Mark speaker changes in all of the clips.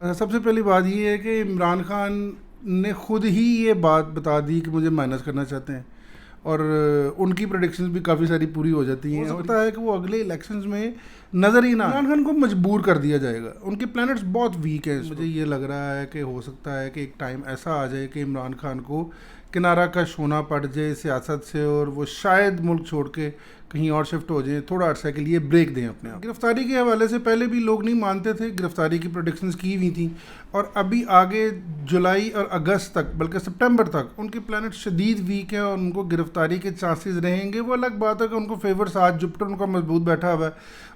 Speaker 1: سب سے پہلی بات یہ ہے کہ عمران خان نے خود ہی یہ بات بتا دی کہ مجھے مائنس کرنا چاہتے ہیں، اور ان کی پریڈکشنز بھی کافی ساری پوری ہو جاتی ہیں۔ ہوتا ہے کہ وہ اگلے الیکشنز میں نظر ہی نہ عمران خان کو مجبور کر دیا جائے گا، ان کے پلانٹس بہت ویک ہیں۔ مجھے یہ لگ رہا ہے کہ ہو سکتا ہے کہ ایک ٹائم ایسا آ جائے کہ عمران خان کو کنارہ کش ہونا پڑ جائے سیاست سے، اور وہ شاید ملک چھوڑ کے کہیں اور شفٹ ہو جائیں، تھوڑا عرصے کے لیے بریک دیں اپنے آپ۔ گرفتاری کے حوالے سے پہلے بھی لوگ نہیں مانتے تھے، گرفتاری کی پریڈکشنز کی ہوئی تھیں، اور ابھی آگے جولائی اور اگست تک بلکہ سپٹمبر تک ان کے پلانٹ شدید ویک ہیں، اور ان کو گرفتاری کے چانسز رہیں گے۔ وہ الگ بات ہے کہ ان کو فیورز آج جپٹر ان کا مضبوط بیٹھا ہوا ہے،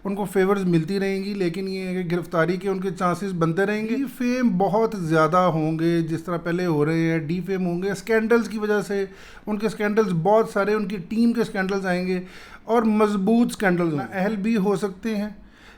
Speaker 1: ان کو فیورز ملتی رہیں گی، لیکن یہ ہے کہ گرفتاری کے ان کے چانسز بنتے رہیں گے۔ ڈی فیم بہت زیادہ ہوں گے جس طرح پہلے ہو رہے ہیں، ڈی فیم ہوں گے اسکینڈلز کی وجہ سے، ان کے اسکینڈلز بہت سارے، ان کی ٹیم کے اسکینڈلز آئیں گے، اور مضبوط اسکینڈلز اہل بھی ہو سکتے ہیں،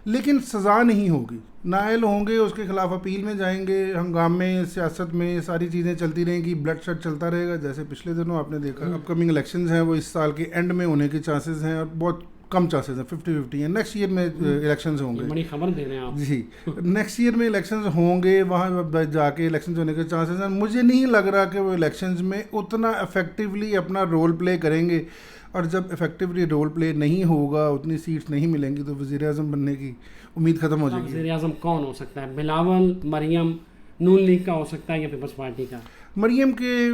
Speaker 1: لیکن سزا نہیں ہوگی۔ نااہل ہوں گے، اس کے خلاف اپیل میں جائیں گے، ہنگامے سیاست میں ساری چیزیں چلتی رہیں گی، بلڈ شیڈ چلتا رہے گا، جیسے پچھلے دنوں آپ نے دیکھا۔ اپ کمنگ الیکشنز ہیں وہ اس سال کے اینڈ میں ہونے کے چانسز ہیں، اور بہت کم چانسز ہیں، 50-50 ہیں۔ نیکسٹ ایئر میں الیکشنز ہوں گے،
Speaker 2: بڑی خبر دے رہے ہیں آپ
Speaker 1: جی، نیکسٹ ایئر میں الیکشنز ہوں گے، وہاں جا کے الیکشنز ہونے کے چانسز ہیں۔ مجھے نہیں لگ رہا کہ وہ الیکشنز میں اتنا افیکٹولی اپنا رول پلے کریں گے، اور جب افیکٹولی رول پلے نہیں ہوگا، اتنی سیٹس نہیں ملیں گی، تو وزیر اعظم بننے کی امید ختم ہو جائے گی۔
Speaker 2: وزیر اعظم کون ہو سکتا ہے؟ بلاول، مریم نون لیگ کا ہو سکتا ہے یا پیپلز پارٹی کا؟
Speaker 1: مریم کے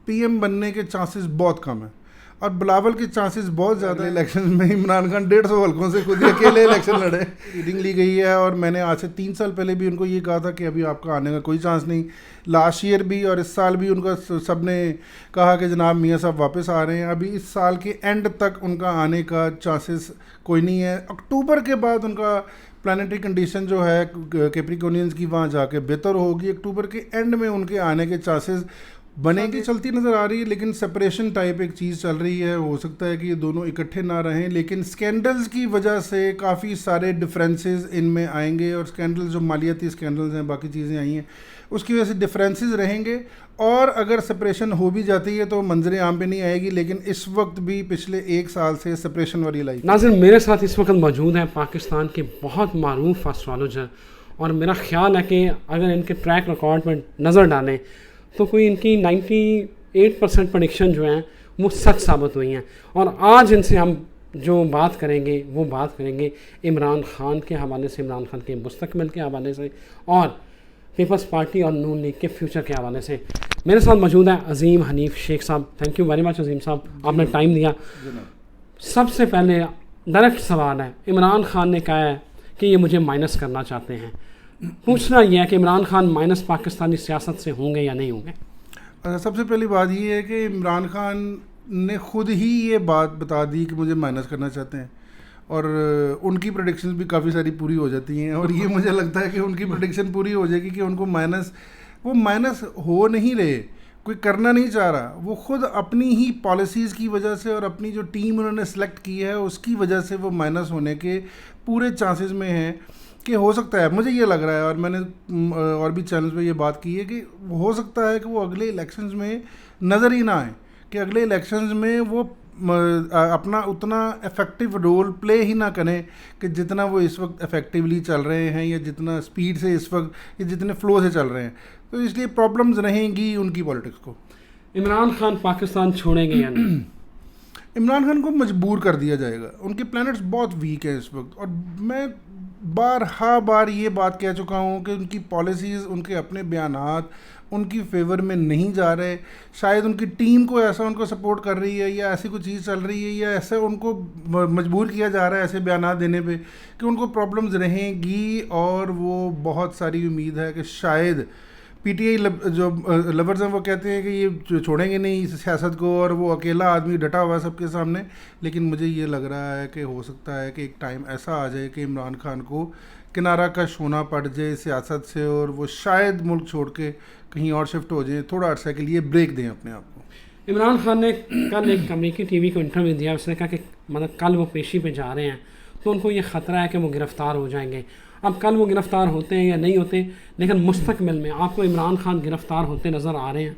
Speaker 1: پی ایم بننے کے چانسز بہت کم ہیں، اور بلاول کے چانسز بہت زیادہ۔ الیکشن میں عمران خان 150 حلقوں سے خود ہی اکیلے الیکشن لڑے۔ ریڈنگ لی گئی ہے، اور میں نے آج سے 3 سال پہلے بھی ان کو یہ کہا تھا کہ ابھی آپ کا آنے کا کوئی چانس نہیں۔ لاسٹ ایئر بھی اور اس سال بھی ان کا سب نے کہا کہ جناب میاں صاحب واپس آ رہے ہیں۔ ابھی اس سال کے اینڈ تک ان کا آنے کا چانسز کوئی نہیں ہے۔ اکتوبر کے بعد ان کا پلانیٹری کنڈیشن جو ہے کیپریکونینز کی وہاں جا کے بہتر ہوگی۔ اکتوبر کے اینڈ میں ان کے آنے کے چانسز بنے گی، چلتی نظر آ رہی ہے، لیکن سپریشن ٹائپ ایک چیز چل رہی ہے۔ ہو سکتا ہے کہ یہ دونوں اکٹھے نہ رہیں، لیکن سکینڈلز کی وجہ سے کافی سارے ڈفرینسز ان میں آئیں گے، اور سکینڈلز جو مالیاتی سکینڈلز ہیں، باقی چیزیں آئی ہیں، اس کی وجہ سے ڈفرینسز رہیں گے۔ اور اگر سپریشن ہو بھی جاتی ہے تو منظر عام پہ نہیں آئے گی، لیکن اس وقت بھی پچھلے 1 سال سے سپریشن والی لائی۔
Speaker 2: ناظرین، میرے ساتھ اس وقت موجود ہیں پاکستان کے بہت معروف اسٹرالوجر، اور میرا خیال ہے کہ اگر ان کے ٹریک ریکارڈ پر نظر ڈالیں تو کوئی ان کی 98% پریڈکشن جو ہیں وہ سچ ثابت ہوئی ہیں۔ اور آج ان سے ہم جو بات کریں گے وہ بات کریں گے عمران خان کے حوالے سے، عمران خان کے مستقبل کے حوالے سے، اور پیپلز پارٹی اور نون لیگ کے فیوچر کے حوالے سے۔ میرے ساتھ موجود ہیں عظیم حنیف شیخ صاحب۔ تھینک یو ویری مچ عظیم صاحب، آپ نے ٹائم دیا۔ سب سے پہلے ڈائریکٹ سوال ہے، عمران خان نے کہا ہے کہ یہ مجھے مائنس کرنا چاہتے ہیں۔ پوچھنا یہ ہے کہ عمران خان مائنس پاکستانی سیاست سے ہوں گے یا نہیں ہوں گے؟
Speaker 1: سب سے پہلی بات یہ ہے کہ عمران خان نے خود ہی یہ بات بتا دی کہ مجھے مائنس کرنا چاہتے ہیں، اور ان کی پریڈکشنز بھی کافی ساری پوری ہو جاتی ہیں، اور یہ مجھے لگتا ہے کہ ان کی پریڈکشن پوری ہو جائے گی کہ ان کو وہ مائنس ہو نہیں رہے، کوئی کرنا نہیں چاہ رہا، وہ خود اپنی ہی پالیسیز کی وجہ سے اور اپنی جو ٹیم انہوں نے سلیکٹ کی ہے اس کی وجہ سے وہ مائنس ہونے کے پورے چانسز میں ہیں کہ ہو سکتا ہے، مجھے یہ لگ رہا ہے، اور میں نے اور بھی چینلز پہ یہ بات کی ہے کہ ہو سکتا ہے کہ وہ اگلے الیکشنز میں نظر ہی نہ آئیں، کہ اگلے الیکشنز میں وہ اپنا اتنا افیکٹو رول پلے ہی نہ کریں کہ جتنا وہ اس وقت افیکٹولی چل رہے ہیں، یا جتنا سپیڈ سے اس وقت، یا جتنے فلو سے چل رہے ہیں۔ تو اس لیے پرابلمز رہیں گی ان کی پالیٹکس کو۔
Speaker 2: عمران خان پاکستان چھوڑیں گے یا نہیں؟
Speaker 1: عمران خان کو مجبور کر دیا جائے گا، ان کے پلانٹس بہت ویک ہیں اس وقت، اور میں بار یہ بات کہہ چکا ہوں کہ ان کی پالیسیز، ان کے اپنے بیانات ان کی فیور میں نہیں جا رہے۔ شاید ان کی ٹیم کو ایسا ان کو سپورٹ کر رہی ہے، یا ایسی کوئی چیز چل رہی ہے، یا ایسا ان کو مجبور کیا جا رہا ہے ایسے بیانات دینے پہ کہ ان کو پرابلمز رہیں گی، اور وہ بہت ساری امید ہے کہ شاید پی ٹی آئی جو لورز ہیں وہ کہتے ہیں کہ یہ چھوڑیں گے نہیں اس سیاست کو، اور وہ اکیلا آدمی ڈٹا ہوا ہے سب کے سامنے، لیکن مجھے یہ لگ رہا ہے کہ ہو سکتا ہے کہ ایک ٹائم ایسا آ جائے کہ عمران خان کو کنارہ کش ہونا پڑ جائے سیاست سے، اور وہ شاید ملک چھوڑ کے کہیں اور شفٹ ہو جائیں، تھوڑا عرصے کے لیے بریک دیں اپنے آپ کو۔
Speaker 2: عمران خان نے کل ایک امریکی ٹی وی کو انٹرویو دیا، اس نے کہا کہ مطلب کل وہ پیشی پہ جا رہے ہیں تو ان کو یہ خطرہ ہے کہ وہ گرفتار ہو جائیں گے۔ اب کل وہ گرفتار ہوتے ہیں یا نہیں ہوتے، لیکن مستقبل میں آپ کو عمران خان گرفتار ہوتے نظر آ رہے ہیں؟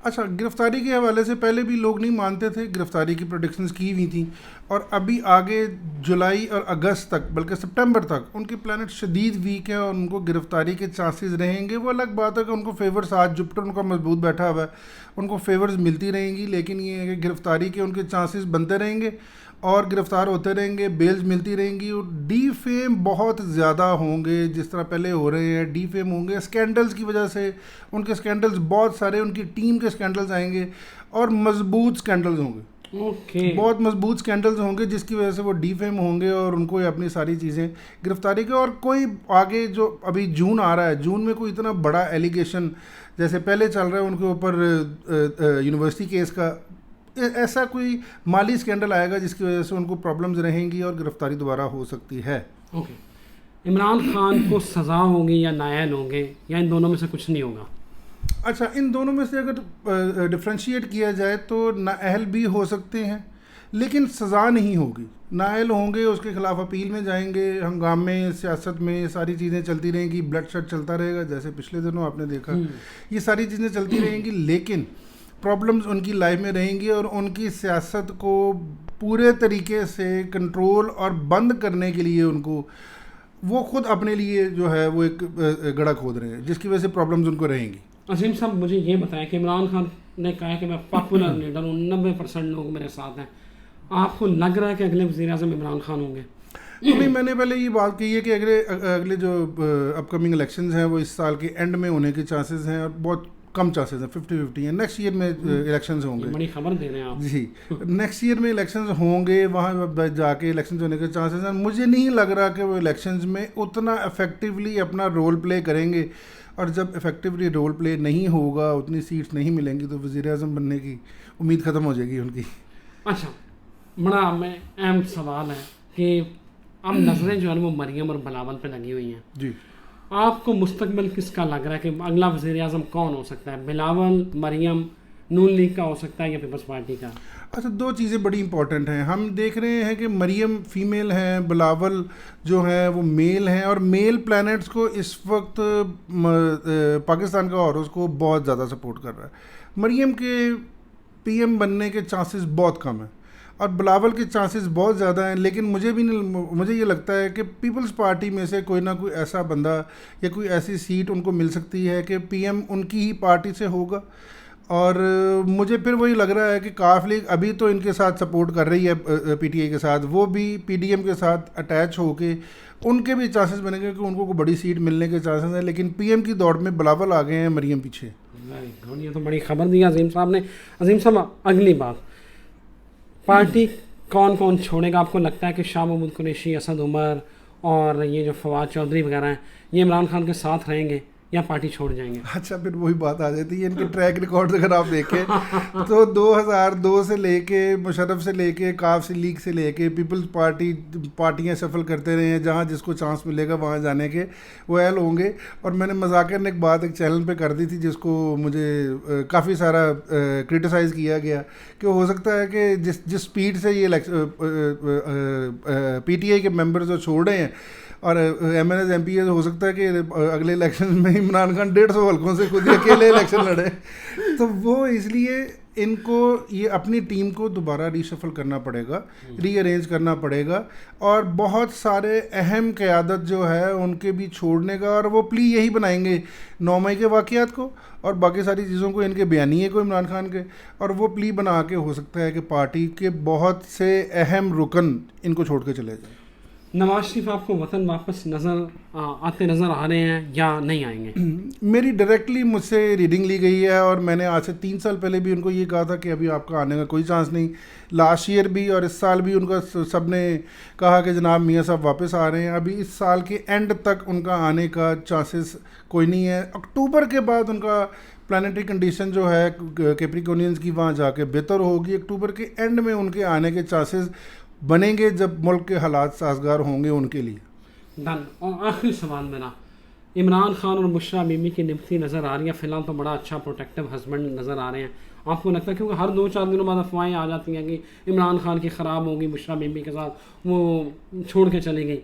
Speaker 1: اچھا، گرفتاری کے حوالے سے پہلے بھی لوگ نہیں مانتے تھے، گرفتاری کی پروڈکشنز کی ہوئی تھیں، اور ابھی آگے جولائی اور اگست تک بلکہ سپٹمبر تک ان کے پلانٹ شدید ویک ہے اور ان کو گرفتاری کے چانسز رہیں گے. وہ الگ بات ہے کہ ان کو فیورز آج جپٹر ان کا مضبوط بیٹھا ہوا ہے، ان کو فیورز ملتی رہیں گی، لیکن یہ ہے کہ گرفتاری کے ان کے چانسز بنتے رہیں گے اور گرفتار ہوتے رہیں گے، بیلز ملتی رہیں گی، اور ڈی فیم بہت زیادہ ہوں گے جس طرح پہلے ہو رہے ہیں. ڈی فیم ہوں گے اسکینڈلز کی وجہ سے، ان کے اسکینڈلز بہت سارے، ان کی ٹیم کے اسکینڈلز آئیں گے اور مضبوط اسکینڈلز ہوں گے، بہت مضبوط اسکینڈلز ہوں گے جس کی وجہ سے وہ ڈی فیم ہوں گے اور ان کو اپنی ساری چیزیں گرفتاری کے. اور کوئی آگے جو ابھی جون آ رہا ہے، جون میں کوئی اتنا بڑا ایلیگیشن جیسے پہلے چل رہا ہے ان کے اوپر یونیورسٹی کیس کا، ایسا کوئی مالی اسکینڈل آئے گا جس کی وجہ سے ان کو پرابلمز رہیں گی اور گرفتاری دوبارہ ہو سکتی ہے.
Speaker 2: اوکے، عمران خان کو سزا ہوگی یا نائل ہوں گے یا ان دونوں میں سے کچھ نہیں ہوگا؟
Speaker 1: اچھا، ان دونوں میں سے اگر ڈفرینشیٹ کیا جائے تو نااہل بھی ہو سکتے ہیں لیکن سزا نہیں ہوگی. نااہل ہوں گے، اس کے خلاف اپیل میں جائیں گے، ہنگامے سیاست میں ساری چیزیں چلتی رہیں گی، بلڈ شیڈ چلتا رہے گا جیسے پچھلے دنوں آپ نے دیکھا، یہ ساری چیزیں چلتی رہیں گی، لیکن پرابلمز ان کی لائف میں رہیں گی اور ان کی سیاست کو پورے طریقے سے کنٹرول اور بند کرنے کے لیے ان کو وہ خود اپنے لیے جو ہے وہ ایک گڑھا کھود رہے ہیں جس کی وجہ سے پرابلمز ان کو رہیں گی.
Speaker 2: عظیم صاحب مجھے یہ بتائیں کہ عمران خان نے کہا ہے کہ میں پاپولر لیڈر ہوں، 90% لوگ میرے ساتھ ہیں، آپ کو لگ رہا ہے کہ اگلے وزیر اعظم عمران خان ہوں گے؟
Speaker 1: نہیں، میں نے پہلے یہ بات کی ہے کہ اگلے جو اپ کمنگ الیکشنز ہیں وہ اس سال کے اینڈ میں ہونے کے چانسز ہیں اور بہت کم چانسز ہیں، 50-50 ہیں. نیکسٹ ایئر میں الیکشنز ہوں گے.
Speaker 2: بڑی خبر دے رہے ہیں آپ.
Speaker 1: جی، نیکسٹ ایئر میں الیکشنز ہوں گے، وہاں جا کے الیکشنز ہونے کے چانسز ہیں. مجھے نہیں لگ رہا کہ وہ الیکشنز میں اتنا افیکٹولی اپنا رول پلے کریں گے، اور جب افیکٹولی رول پلے نہیں ہوگا، اتنی سیٹس نہیں ملیں گی، تو وزیر اعظم بننے کی امید ختم ہو جائے گی ان کی.
Speaker 2: اچھا، بڑا اہم سوال ہے کہ اب نظریں جو ہیں وہ مریم اور بلاول پہ لگی ہوئی ہیں.
Speaker 1: جی،
Speaker 2: آپ کو مستقبل کس کا لگ رہا ہے کہ اگلا وزیر اعظم کون ہو سکتا ہے؟ بلاول، مریم، نون لیگ کا ہو سکتا ہے یا پیپلز پارٹی کا؟
Speaker 1: اچھا، دو چیزیں بڑی امپورٹنٹ ہیں. ہم دیکھ رہے ہیں کہ مریم فیمیل ہیں، بلاول جو ہیں وہ میل ہیں، اور میل پلانٹس کو اس وقت پاکستان کا عورت کو بہت زیادہ سپورٹ کر رہا ہے. مریم کے پی ایم بننے کے چانسز بہت کم ہیں اور بلاول کے چانسز بہت زیادہ ہیں، لیکن مجھے یہ لگتا ہے کہ پیپلز پارٹی میں سے کوئی نہ کوئی ایسا بندہ یا کوئی ایسی سیٹ ان کو مل سکتی ہے کہ پی ایم ان کی ہی پارٹی سے ہوگا. اور مجھے پھر وہی لگ رہا ہے کہ کاف لیگ ابھی تو ان کے ساتھ سپورٹ کر رہی ہے پی ٹی آئی کے ساتھ، وہ بھی پی ڈی ایم کے ساتھ اٹیچ ہو کے ان کے بھی چانسز بنے گے کہ ان کو بڑی سیٹ ملنے کے چانسز ہیں، لیکن پی ایم کی دوڑ میں بلاول آگے ہیں، مریم پیچھے.
Speaker 2: یہ تو بڑی خبر دی عظیم صاحب نے. عظیم صاحب، اگلی بات، پارٹی کون کون چھوڑے گا؟ آپ کو لگتا ہے کہ شاہ محمود قریشی، اسد عمر اور یہ جو فواد چودھری وغیرہ ہیں یہ عمران خان کے ساتھ رہیں گے یا پارٹی چھوڑ جائیں گے؟
Speaker 1: اچھا، پھر وہی بات آ جاتی ہے ان کے ٹریک ریکارڈ اگر آپ دیکھیں تو 2002 سے لے کے مشرف سے لے کے کاف لیگ سے لے کے پیپلز پارٹیاں شفل کرتے رہے ہیں، جہاں جس کو چانس ملے گا وہاں جانے کے وہ اہل ہوں گے. اور میں نے مذاکر ایک بات ایک چینل پہ کر دی تھی جس کو مجھے کافی سارا کرٹیسائز کیا گیا کہ ہو سکتا ہے کہ جس سپیڈ سے یہ پی ٹی آئی کے ممبرز جو چھوڑ رہے ہیں اور MNAs MPAs, ہو سکتا ہے کہ اگلے الیکشن میں عمران خان 150 حلقوں سے خود ہی اکیلے الیکشن لڑے. تو وہ اس لیے ان کو یہ اپنی ٹیم کو دوبارہ ری شفل کرنا پڑے گا، ری ارینج کرنا پڑے گا، اور بہت سارے اہم قیادت جو ہے ان کے بھی چھوڑنے کا. اور وہ پلی یہی بنائیں گے 9 مئی کے واقعات کو اور باقی ساری چیزوں کو، ان کے بیانیے کو عمران خان کے، اور وہ پلی بنا کے ہو سکتا ہے کہ پارٹی کے بہت سے اہم رکن ان کو چھوڑ کے چلے جائیں.
Speaker 2: نواز شریف آپ کو وطن واپس آتے نظر آ رہے ہیں یا نہیں آئیں گے؟
Speaker 1: میری ڈائریکٹلی مجھ سے ریڈنگ لی گئی ہے اور میں نے آج سے 3 سال پہلے بھی ان کو یہ کہا تھا کہ ابھی آپ کا آنے کا کوئی چانس نہیں. لاسٹ ایئر بھی اور اس سال بھی ان کا سب نے کہا کہ جناب میاں صاحب واپس آ رہے ہیں. ابھی اس سال کے اینڈ تک ان کا آنے کا چانسز کوئی نہیں ہے. اکتوبر کے بعد ان کا پلانیٹری کنڈیشن جو ہے کیپریکونینز کی وہاں جا کے بہتر ہوگی. اکتوبر کے اینڈ میں ان کے آنے کے چانسز بنیں گے جب ملک کے حالات سازگار ہوں گے ان کے لیے.
Speaker 2: ڈن. اور آخری سوال میرا، عمران خان اور بشریٰ بیوی کی نبھتی نظر آ رہی ہے فی الحال، تو بڑا اچھا پروٹیکٹیو ہسبینڈ نظر آ رہے ہیں. آپ کو لگتا ہے کیونکہ ہر 2-4 دنوں بعد افواہیں آ جاتی ہیں کہ عمران خان کی خراب ہوگی بشریٰ بیوی کے ساتھ، وہ چھوڑ کے چلی گئی،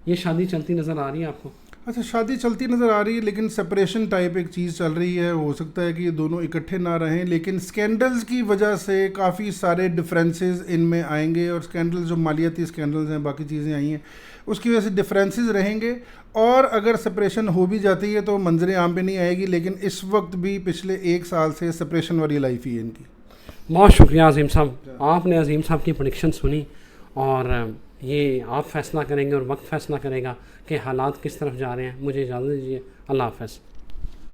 Speaker 2: یہ شادی چلتی نظر آ رہی ہے آپ کو؟
Speaker 1: اچھا شادی چلتی نظر آ رہی ہے لیکن سپریشن ٹائپ ایک چیز چل رہی ہے. ہو سکتا ہے کہ یہ دونوں اکٹھے نہ رہیں لیکن سکینڈلز کی وجہ سے کافی سارے ڈفرینسز ان میں آئیں گے, اور سکینڈلز جو مالیاتی سکینڈلز ہیں, باقی چیزیں آئی ہیں, اس کی وجہ سے ڈفرینسز رہیں گے. اور اگر سپریشن ہو بھی جاتی ہے تو منظر عام پہ نہیں آئے گی, لیکن اس وقت بھی پچھلے 1 سال سے سپریشن والی لائف ہی ہے ان کی.
Speaker 2: بہت شکریہ عظیم صاحب, آپ نے عظیم صاحب کی پریڈکشن سنی, اور یہ آپ فیصلہ کریں گے اور وقت فیصلہ کرے گا کہ حالات کس طرف جا رہے ہیں. مجھے اجازت دیجیے, اللہ حافظ.